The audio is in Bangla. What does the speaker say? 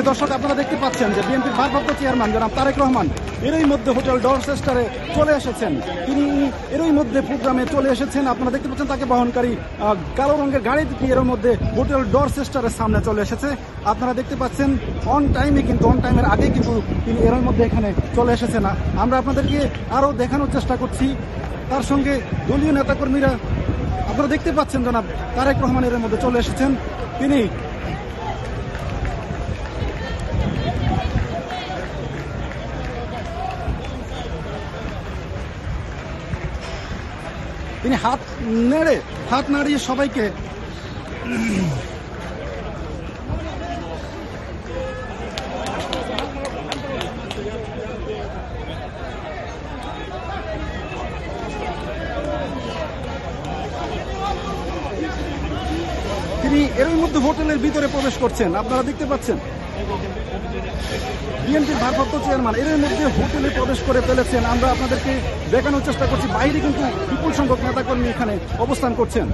দর্শক, আপনারা দেখতে পাচ্ছেন যে বিএনপির ভারপ্রাপ্ত চেয়ারম্যান জনাব তারেক রহমান এরই মধ্যে হোটেল ডরচেস্টারে চলে এসেছেন। তিনি এরই মধ্যে প্রোগ্রামে চলে এসেছেন। আপনারা দেখতে পাচ্ছেন তাকে বহনকারী কালো রঙের গাড়িটি এর মধ্যে হোটেল ডরচেস্টারের সামনে চলে এসেছে। আপনারা দেখতে পাচ্ছেন অন টাইমের আগে কিন্তু তিনি এর মধ্যে এখানে চলে এসেছেন। আমরা আপনাদেরকে আরও দেখানোর চেষ্টা করছি। তার সঙ্গে দলীয় নেতাকর্মীরা, আপনারা দেখতে পাচ্ছেন জনাব তারেক রহমান এর মধ্যে চলে এসেছেন। তিনি হাত নাড়িয়ে সবাইকে তিনি এরই মধ্যে হোটেলের ভিতরে প্রবেশ করছেন। আপনারা দেখতে পাচ্ছেন বিএনপির ভারপ্রাপ্ত চেয়ারম্যান এর মধ্যে হোটেলে প্রবেশ করে ফেলেছেন। আমরা আপনাদেরকে দেখানোর চেষ্টা করছি। বাইরে কিন্তু বিপুল সংখ্যক নেতাকর্মী এখানে অবস্থান করছেন।